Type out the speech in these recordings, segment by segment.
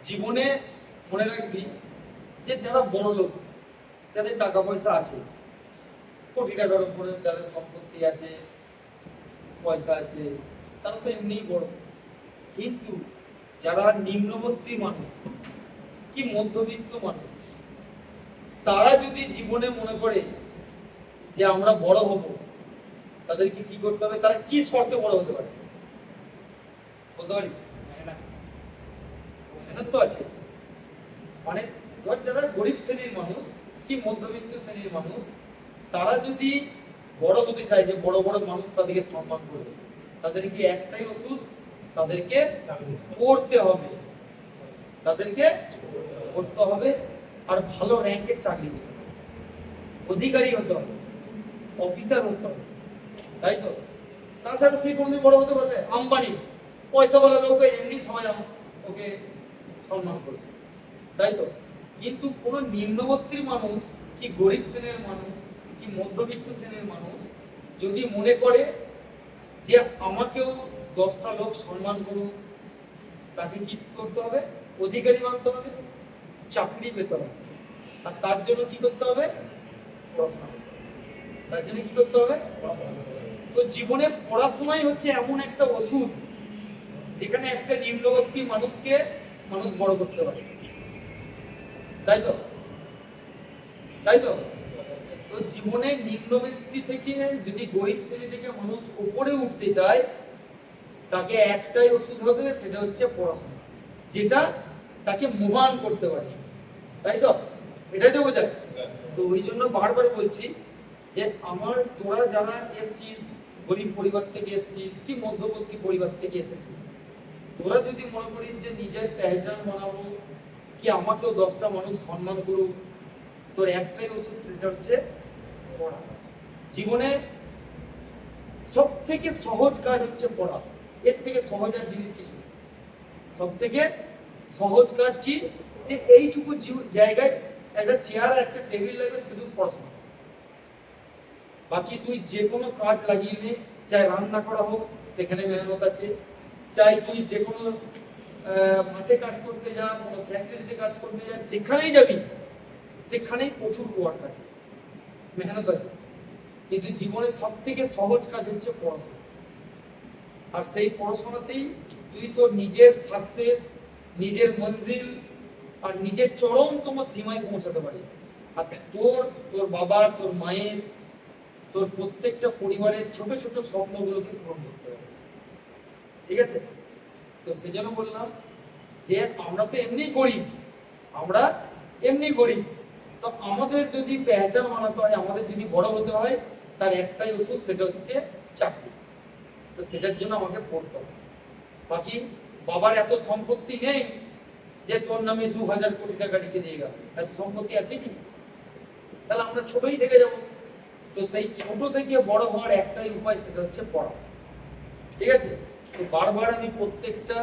জীবনে মনে রাখবি যে যারা বড় লোক, যাদের টাকা পয়সা আছে, কোটি টাকার উপরে যাদের সম্পত্তি আছে, পয়সা আছে, তারা তো এমনিই বড়। কিন্তু যারা নিম্নবর্তী মানুষ কি মধ্যবিত্ত মানুষ, তারা যদি জীবনে মনে করে যে আমরা বড় হব, তাদেরকে কি করতে হবে? তারা কি শর্তে বড় হতে পারে বলতে পারিস? মেহনত তো আছে। মানে ধর যারা গরিব শ্রেণীর মানুষ কি মধ্যবিত্ত শ্রেণীর মানুষ, তারা যদি বড় হতে চায়, যে বড় বড় মানুষ তাদেরকে সম্মান করবে, তাদেরকে একটাই ওষুধ, তাদেরকে পড়তে হবে, তাদেরকে পড়তে হবে, আর ভালো র্যাঙ্কের চাকরি দিতে হবে, অধিকারী হতে হবে, অফিসার হতে হবে, তাই তো? তাছাড়া সে কোনদিন বড় হতে পারবে? আম্বানি পয়সাওয়ালা লোক এমনি সবাই ওকে সম্মান করবে, তাই তো? কিন্তু কোন নিম্নবর্তীর মানুষ কি গরিব শ্রেণীর মানুষ কি মধ্যবিত্ত শ্রেণীর মানুষ যদি মনে করে যে আমাকেও 10টা লোক সম্মান করুক, তাকে কি করতে হবে? অধিকারী মানতে হবে, চাকরি পেতে হবে। আর তার জন্য কি করতে হবে? পড়াশোনা করতে হবে। তার জন্য কি করতে হবে? তো জীবনে পড়াশোনাই হচ্ছে এমন একটা ওষুধ যেখানে একটা নিম্নবর্তী মানুষকে মানুষ বড় করতে পারে, তাই তো? তাই তো? তো জীবনে নিম্নবর্তী থেকে যদি গরিব শ্রেণী থেকে মানুষ উপরে উঠতে চায়, তাকে একটাই ওষুধ হবে, সেটা হচ্ছে পড়াশোনা, যেটা তাকে মহান করতে পারে, তাই তো? এটাই তো বোঝায়। তো ওই জন্য বারবার বলছি যে তোরা যারা এসছিস, গরিব পরিবার থেকে এসছিস কি মধ্যবর্তী পরিবার থেকে এসেছিস, তোরা যদি মনে করিস যে নিজের পেহচান বানাবো, কি আমাকেও 10টা মানুষ সম্মান করুক, তোর একটাই ওষুধ, সেটা হচ্ছে পড়া। জীবনে সব থেকে সহজ কাজ হচ্ছে পড়া। এর থেকে সহজ আর জিনিস কিছু নেই। সব থেকে সহজ কাজ কি? যে এইটুকু জায়গায় একটা চেয়ার আর একটা টেবিল লাগবে, শুধু পড়াশোনা। বাকি তুই যে কোনো কাজ লাগিয়ে নে, চাই রান্না করা হোক, সেখানে মেহনত আছে, চাই তুই যে কোনো মাঠে কাজ করতে যা, কোনো ফ্যাক্টরিতে কাজ করতে যা, যেখানেই যাবি সেখানেই প্রচুর ওয়ার্ক আছে, মেহনত আছে। কিন্তু জীবনের সব থেকে সহজ কাজ হচ্ছে পড়াশোনা। আর সেই পড়াশোনাতেই তুই তোর নিজের সাকসেস, নিজের মঞ্জিল আর নিজের চরমতম সীমায় পৌঁছাতে পারিস। আর তোর বাবার, তোর মায়ের, তোর প্রত্যেকটা পরিবারের ছোট ছোট স্বপ্নগুলোকে পূরণ করতে পারিস। ঠিক আছে? তো সেজন্য বললাম যে আমরা তো এমনি গরিব, আমরা এমনি গরিব, তো আমাদের যদি পেহচান বানাতে হয়, আমাদের যদি বড় হতে হয়, তার একটাই ওষুধ, সেটা হচ্ছে চাকরি। তো সেটার জন্য আমাকে পড়তে হবে। বাকি বাবার এত সম্পত্তি নেই যে তোর নামে 2000 কোটি টাকা লিখে দিয়ে গেল, এত সম্পত্তি আছে কি? তাহলে আমরা ছোটই থেকে যাব। তো সেই ছোট থেকে বড় হওয়ার একটাই উপায়, সেটা হচ্ছে পড়া। ঠিক আছে? তো বারবার আমি প্রত্যেকটা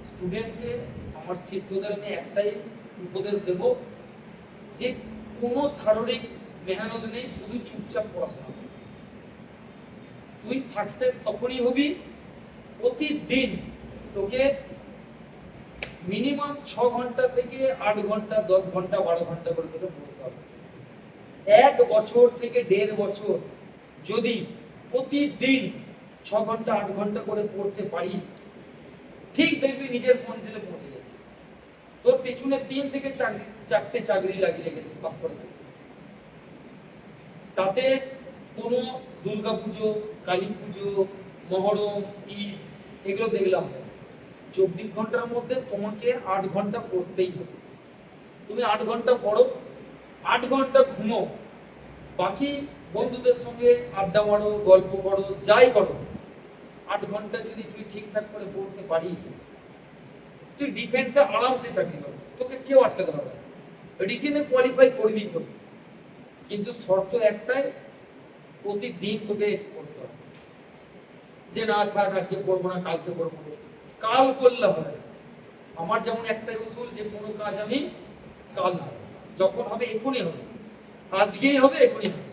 স্টুডেন্টকে, আমার শিষ্যদের আমি একটাই উপদেশ দেব যে কোনো শারীরিক মেহনত নেই, শুধু চুপচাপ পড়াশোনা। তুই সাকসেস তখনই হবি, প্রতিদিন তোকে মিনিমাম 6 ঘন্টা থেকে 8 ঘন্টা, 10 ঘন্টা, 12 ঘন্টা করে তোকে পড়তে হবে। 1 বছর থেকে 1.5 বছর যদি প্রতিদিন 6 ঘন্টা 8 ঘন্টা করে পড়তে পারিস, ঠিক দেখবি নিজের মঞ্জিলে পৌঁছে গেছিস। তোর পেছনে 3 থেকে 4টে চাকরি লাগিয়ে গেলে পাস করে যাবে। তাতে কোনো দুর্গাপুজো, কালী পুজো, মহরম, ঈদ এগুলো দেখলাম 24 ঘন্টার মধ্যে তোমাকে 8 ঘন্টা পড়তেই হবে। তুমি 8 ঘন্টা পড়ো, 8 ঘন্টা ঘুমো, বাকি বন্ধুদের সঙ্গে আড্ডা মারো, গল্প করো, যাই করো, 8 ঘন্টা যদি তুই ঠিকঠাক করে পড়তে পারিস, তুই ডিফেন্সে আরামসে চাকরি করবি, তোকে কেউ আটকাতে পারবে না। রিটেনে কোয়ালিফাই করবি করবি, কিন্তু শর্ত একটাই, প্রতিদিন তোকে করতে হবে। যে না থাক আজকে পড়বো না, কালকে পড়বো, কাল করলে হবে। আমার যেমন একটাই উসুল, যে কোনো কাজ আমি কাল না, যখন হবে এখনই হবে, আজকেই হবে, এখনই হবে।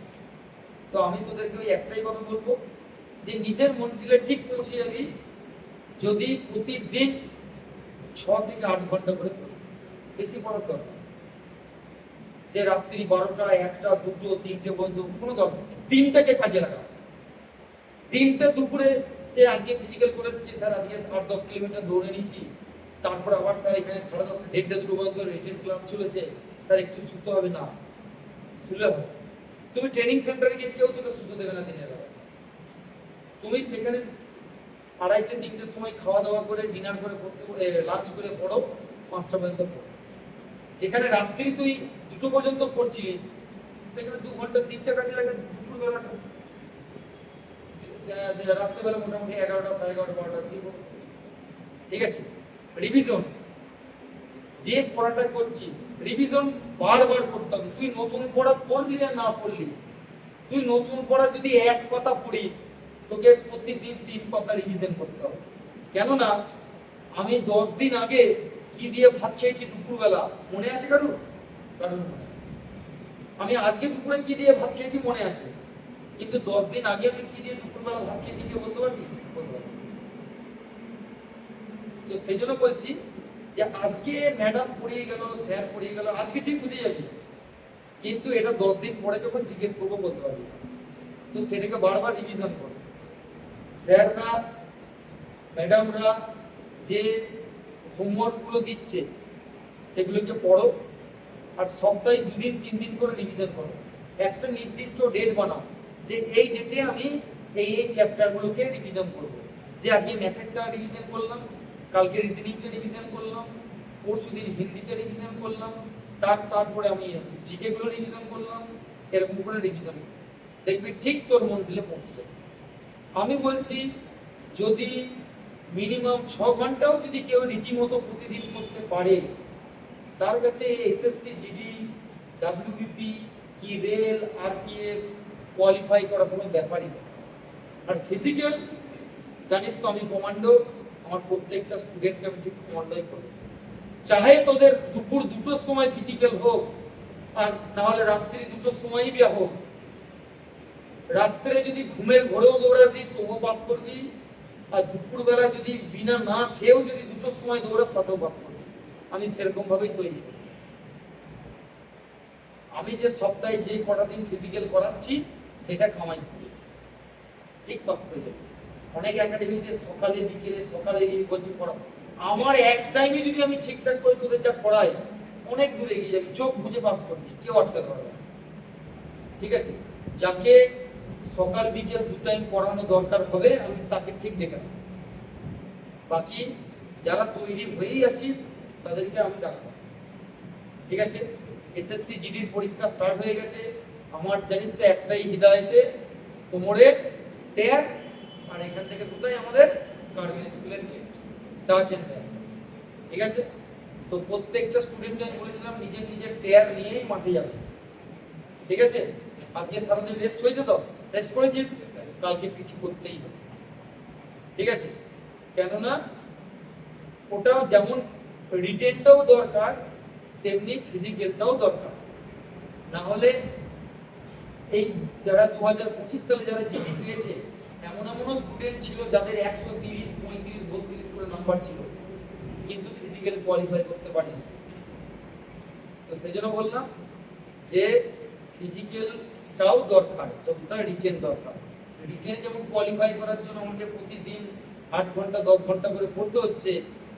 তো আমি তোদেরকে ওই একটাই কথা বলবো যে নিজের মঞ্জিলে ঠিক পৌঁছে যাবি যদি প্রতিদিন 6 থেকে 8 ঘন্টা করে বেশি পড়ার দরকার, যে রাত্রি 12টা 1টা 2টো 3টে পর্যন্ত কোনো দরকার নেই। দিনটাকে কাজে লাগা। দিনটা দুপুরে যে আজকে ফিজিক্যাল করে এসেছি স্যার, আজকে 8-10 কিলোমিটার দৌড়ে নিয়েছি, তারপর আবার স্যার এখানে 10:30 1:30 2 পর্যন্ত রিটেন ক্লাস চলেছে, স্যার একটু শুতে হবে না, শুলে হবে। তুমি ট্রেনিং সেন্টারে গিয়ে কেউ তোকে শুতে দেবে না দিনের বেলা। তুমি সেখানে 2:30 3টের সময় খাওয়া দাওয়া করে ডিনার করে লাঞ্চ করে পড়ো, 5টা পর্যন্ত পড়ো। যেখানে রাত্রি তুই 2টো পর্যন্ত পড়ছিস, সেখানে 2 ঘন্টা 3টা কাজে লাগে দুপুর বেলাটা। রাত্রিবেলা মোটামুটি 11টা 11:30 12টা শুরু। ঠিক আছে, রিভিশন, যে পড়াটা করছিস রিভিশন বারবার করতে হবে। তুই নতুন পড়া পড়লি আর না পড়লি, তুই নতুন পড়া যদি এক কথা পড়িস, তোকে প্রতিদিন 3 কথা রিভিশন করতে হবে। কেননা আমি 10 দিন আগে কি দিয়ে ভাত খেয়েছি দুপুরবেলা মনে আছে কারুর? কারুর মনে নেই। আমি আজকে দুপুরে কি দিয়ে ভাত খেয়েছি মনে আছে, কিন্তু 10 দিন আগে আমি কি দিয়ে দুপুরবেলা ভাত খেয়েছি কেউ বলতে পারবি? বলতে পারবি। তো সেই জন্য বলছি যে আজকে ম্যাডাম পড়িয়ে গেল, স্যার পড়িয়ে গেল, আজকে ঠিক বুঝে যাবি, কিন্তু এটা 10 দিন পরে যখন জিজ্ঞেস করবো বলতে পারবি না। তো সেটাকে বারবার রিভিশন করো। স্যাররা ম্যাডামরা যে হোমওয়ার্কগুলো দিচ্ছে সেগুলোকে পড়ো, আর সপ্তাহে 2 দিন 3 দিন করে রিভিশন করো। একটা নির্দিষ্ট ডেট বানাও যে এই ডেটে আমি এই চ্যাপ্টারগুলোকে রিভিশন করব। যে আজকে ম্যাথেরটা রিভিশন করলাম, কালকে রিজনিংটা রিভিশন করলাম, পরশুদিন হিন্দিটা রিভিশন করলাম, তারপরে আমি জিকে গুলো রিভিশন করলাম, এরকম করে রিভিশন দেখবি ঠিক তোর মঞ্জিলে পৌঁছলে। আমি বলছি যদি মিনিমাম 6 ঘন্টাও যদি কেউ রীতিমতো প্রতিদিন করতে পারে, তার কাছে এসএসসি জিডি ডাব্লিউবিপি কি রেল আরপিএফ কোয়ালিফাই করা কোনো ব্যাপারই না। আর ফিজিক্যাল জানিস তো আমি কমান্ডো, আমার প্রত্যেকটা স্টুডেন্টকে আমি ঠিক কমান্ডোই করি। চাহে তোদের দুপুর 2টোর সময় ফিজিক্যাল হোক, আর না হলে রাত্রি 2টোর সময়ই বিয়া হোক, রাত্রে যদি ঘুমের ঘোরেও দৌড়াতিস তবুও পাস করবি, আর দুপুরবেলা যদি বিনা না খেয়েও যদি 2টোর সময় দৌড়াস তাতেও পাস করবি। আমি সেরকম ভাবেই তৈরি। আমি যে সপ্তাহে যে কটা দিন ফিজিক্যাল করাচ্ছি সেটা কামাই করি, ঠিক পাস করে যাবে। অনেক একাডেমিতে সকালে বিকেলে সকালে গিয়ে বলছি পড়া, আমার এক টাইমে যদি আমি ঠিকঠাক করে তোদের যা পড়াই অনেক দূরে এগিয়ে যাবি, চোখ বুঝে পাস করবি, কেউ আটকাতে পারবে না। ঠিক আছে, যাকে সকাল বিকেল 2 টাইম পড়ানো দরকার হবে আমি তাকে ঠিক ডেকে নেব। বাকি যারা তৈরি হয়েই আছিস তাদেরকে আমি ডাকবো। ঠিক আছে, এসএসসি জিডির পরীক্ষা স্টার্ট হয়ে গেছে। আমার জানিস তো একটাই হিদায়তে, কোমরে ট্যাগ, আর এখান থেকে কোথায় আমাদের কার্গিল স্কুলের গেট, টাচ এন্ড ট্যাগ। ঠিক আছে, তো প্রত্যেকটা স্টুডেন্টকে আমি বলেছিলাম নিজের নিজের ট্যাগ নিয়েই মাঠে যাবে। ঠিক আছে, আজকে সারাদিন রেস্ট হয়েছে তো? রেস্ট করেছিস? কালকে পিটি করতেই হবে। ঠিক আছে, কেননা ওটাও যেমন রিটেনটাও দরকার তেমনি ফিজিক্যালটাও দরকার। না হলে এই যারা 2025 সালে যারা জিডি পেয়েছে এমন এমনও স্টুডেন্ট ছিল যাদের 130 35 32 করে নাম্বার ছিল, কিন্তু ফিজিক্যাল কোয়ালিফাই করতে পারেনি। তো সেজন্য বললাম যে ফিজিক্যালটাও দরকার যতটা রিটেন দরকার। রিটেন যেমন কোয়ালিফাই করার জন্য আমাকে প্রতিদিন 8 ঘন্টা 10 ঘন্টা করে পড়তে হচ্ছে,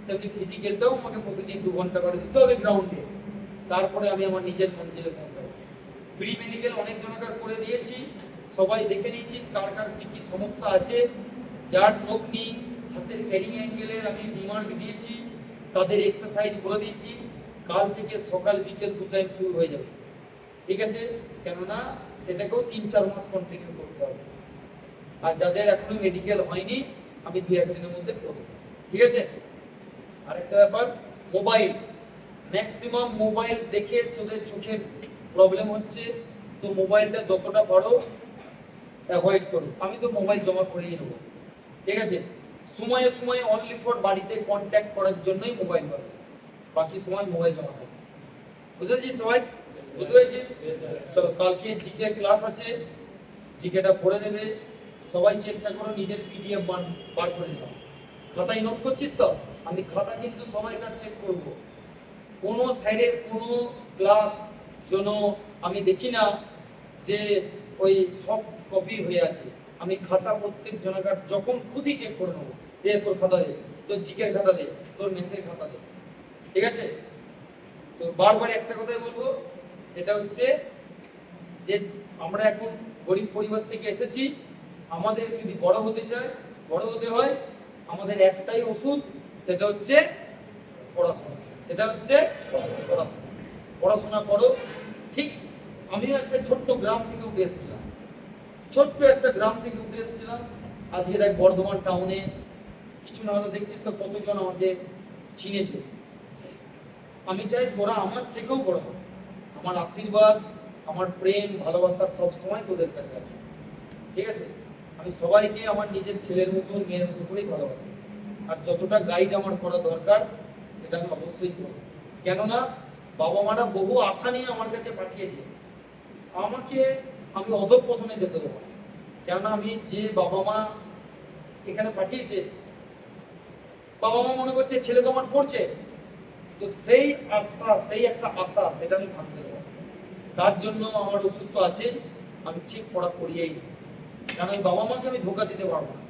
তেমনি ফিজিক্যালটাও আমাকে প্রতিদিন 2 ঘন্টা করে দিতে হবে গ্রাউন্ডে, তারপরে আমি আমার নিজের মঞ্জিলে পৌঁছাবো। প্রি মেডিকেল অনেক জনকার করে দিয়েছি, সবাই দেখে নিয়েছি কার কার কি কি সমস্যা আছে। যার নোক নেই, হাতের ক্যারিং অ্যাঙ্গেলের আমি রিমার্ক দিয়েছি, তাদের এক্সারসাইজ বলে দিয়েছি। কাল থেকে সকাল বিকেল 2 টাইম শুরু হয়ে যাবে। ঠিক আছে, কেননা সেটাকেও 3-4 মাস কন্টিনিউ করতে হবে। আর যাদের এখনো মেডিকেল হয়নি আমি 2-1 দিনের মধ্যে করব। ঠিক আছে, আরেকটা ব্যাপার, মোবাইল, ম্যাক্সিমাম মোবাইল দেখে তোদের চোখে প্রবলেম হচ্ছে, তো মোবাইলটা যতটা পারো অ্যাভয়েড করো। আমি তো মোবাইল জমা করেই নেব। ঠিক আছে, সময়ে সময়ে অনলি ফর বাড়িতে কন্ট্যাক্ট করার জন্যই মোবাইল পাবে, বাকি সময় মোবাইল জমা করো। বুঝেছিস সবাই? বুঝতে পেরেছিস? চলো, কালকে জিকে ক্লাস আছে, জিকেটা পড়ে নেবে সবাই। চেষ্টা করো নিজের পিডিএফ বার করে নাও। খাতায় নোট করছিস তো? আমি খাতা কিন্তু সবাইকার চেক করবো, কোনো স্যারের কোনো ক্লাস যেন আমি দেখি না যে ওই সব কপি হয়ে আছে। আমি খাতা প্রত্যেক জনকার যখন খুশি চেক করে নেবো, দে তোর খাতা দে, তোর জিকের খাতা দে, তোর ম্যাথের খাতা দে, ঠিক আছে? তো বারবার একটা কথাই বলবো, সেটা হচ্ছে যে আমরা এখন গরিব পরিবার থেকে এসেছি, আমাদের যদি বড় হতে চায়, বড় হতে হয়, আমাদের একটাই ওষুধ, সেটা হচ্ছে পড়াশোনা। সেটা হচ্ছে পড়াশোনা। পড়াশোনা করো। ঠিক, আমিও একটা ছোট্ট গ্রাম থেকে উঠে এসেছিলাম, ছোট্ট একটা গ্রাম থেকে উঠে এসেছিলাম। আজকে দেখ বর্ধমান টাউনে কিছু না হলে দেখছিস তো কতজন আমাকে চিনেছে। আমি চাই তোরা আমার থেকেও বড় হ। আমার আশীর্বাদ, আমার প্রেম, ভালোবাসা সব সময় তোদের কাছে আছে, ঠিক আছে? আমি সবাইকে আমার নিজের ছেলের মতো, মেয়ের মতো করেই ভালোবাসি। আর যতটা গাইড আমার করা দরকার সেটা আমি অবশ্যই করব। কেননা বাবা মারা বহু আশা নিয়ে আমার কাছে পাঠিয়েছে, আমাকে আমি অধঃপতনে যেতে দেবো না। কেননা আমি যে বাবা মা এখানে পাঠিয়েছে, বাবা মা মনে করছে ছেলে তো আমার পড়ছে, তো সেই আশা, সেই একটা আশা, সেটা আমি ভাঙতে দেবো। তার জন্য আমার ওষুধ তো আছে, আমি ঠিক পড়া করিয়েই নেব। কারণ ওই বাবা মাকে আমি ধোকা দিতে পারবো না।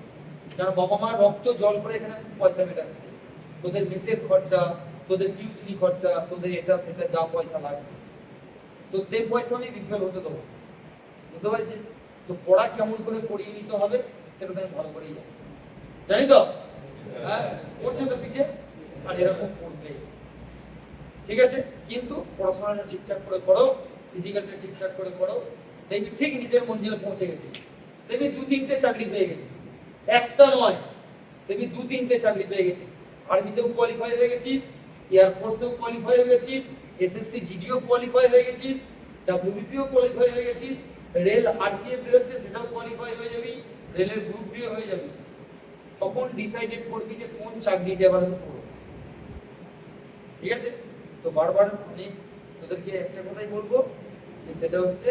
কারণ বাবা মা রক্ত জল করে এখানে পয়সা মেটাচ্ছে, তোদের মেসের খরচা, তোদের টিউশনি খরচা, তোদের এটা সেটা যা পয়সা লাগছে, তো সেই পয়সা আমি বিফল হতে দেবো, বুঝতে পারছিস? তো পড়া কেমন করে পড়িয়ে নিতে হবে সেটা তো আমি ভালো করেই জানি, জানি তো? হ্যাঁ, পড়ছে তো পিঠে, আর এরকম পড়বে, ঠিক আছে? কিন্তু পড়াশোনাটা ঠিকঠাক করে করো, ফিজিক্যালটা ঠিকঠাক করে করো, দেখবি ঠিক নিজের মঞ্জিলে পৌঁছে গেছিস। দেখবি 2-3টে চাকরি পেয়ে গেছিস, একটা নয়, দেখবি 2-3টে চাকরি পেয়ে গেছিস। আর্মিতেও কোয়ালিফাই হয়ে গেছিস, এয়ারফোর্সেও কোয়ালিফাই হয়ে গেছিস, এসএসসি জিডিও কোয়ালিফাই হয়ে গেছিস, ডাব্লিউবিপিও কোয়ালিফাই হয়ে গেছিস, রেল আরপিএফ বেরোচ্ছে সেটাও কোয়ালিফাই হয়ে যাবি, রেলের গ্রুপ ডিও হয়ে যাবি। তখন ডিসাইডেড করবি যে কোন চাকরিটা এবার আমি করবো, ঠিক আছে? তো বারবার আমি তোদেরকে একটা কথাই বলবো, যে সেটা হচ্ছে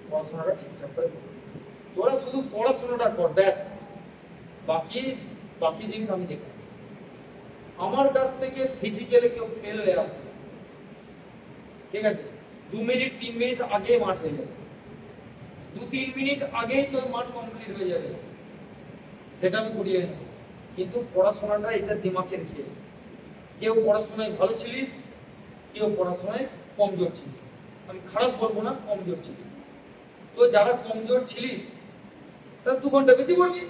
পড়াশোনাটা ঠিকঠাক করে করবি। তোরা শুধু পড়াশোনাটা কর, ব্যাস। বাকি বাকি জিনিস আমি দেখব। আমার কাছ থেকে ফিজিক্যালি কেউ ফেল হয়ে আসবে না, ঠিক আছে? 2 মিনিট 3 মিনিট আগে মাঠ হয়ে যাবে, 2-3 মিনিট আগেই তোর মাঠ কমপ্লিট হয়ে যাবে, সেটা আমি করিয়ে নেব। কিন্তু পড়াশোনাটা এটা দিমাগের খেয়ে। কেউ পড়াশোনায় ভালো ছিলিস, কেউ পড়াশোনায় কমজোর ছিলিস, আমি খারাপ বলবো না, কমজোর ছিলিস। তো যারা কমজোর ছিলিস তারা 2 ঘন্টা বেশি পড়বি।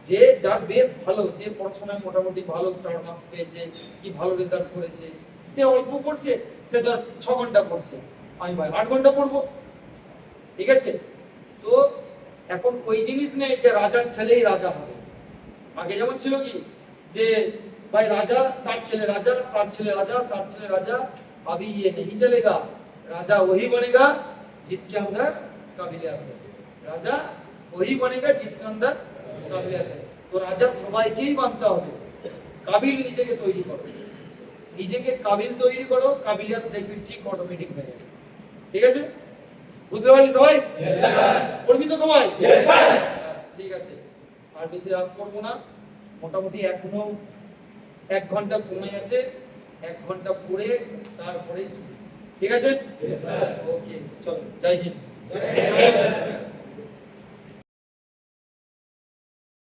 যে যার বেশ ভালো, যে পড়াশোনায় মোটামুটি ভালো স্টার মার্কস পেয়েছে, কি ভালো রেজাল্ট করেছে, সে অল্প পড়ছে, সে ধর 6 ঘন্টা পড়ছে, আমি ভাই 8 ঘন্টা পড়বো, ঠিক আছে? তো এখন ওই জিনিস নেই যে রাজার ছেলেই রাজা হবে। আগে যেমন ছিল কি, যে भाई राजा तार ছেলে राजा, तार ছেলে राजा, तार ছেলে राजा, अभी ये नहीं चलेगा। राजा वही बनेगा जिसके अंदर काबिलियत है, राजा वही बनेगा जिसके अंदर काबिलियत है। तो राजा সবাইকেই বানতে হবে। কাবিল নিজেকে তৈরি করো, নিজেকে কাবিল তৈরি করো, কাবিলিয়ত দেখবি ঠিক অটোমেটিক হয়ে যাবে, ঠিক আছে? বুঝতে পারলি সবাই? Yes sir. পড়বি তো সবাই? Yes sir. ঠিক আছে, আর বেশি রাত করব না, মোটামুটি এখনো 1 ঘন্টা সময় আছে, 1 ঘন্টা পড়ে তারপরেই শুরু, ঠিক আছে? Yes sir. ওকে, চলো, জয় হিন্দ।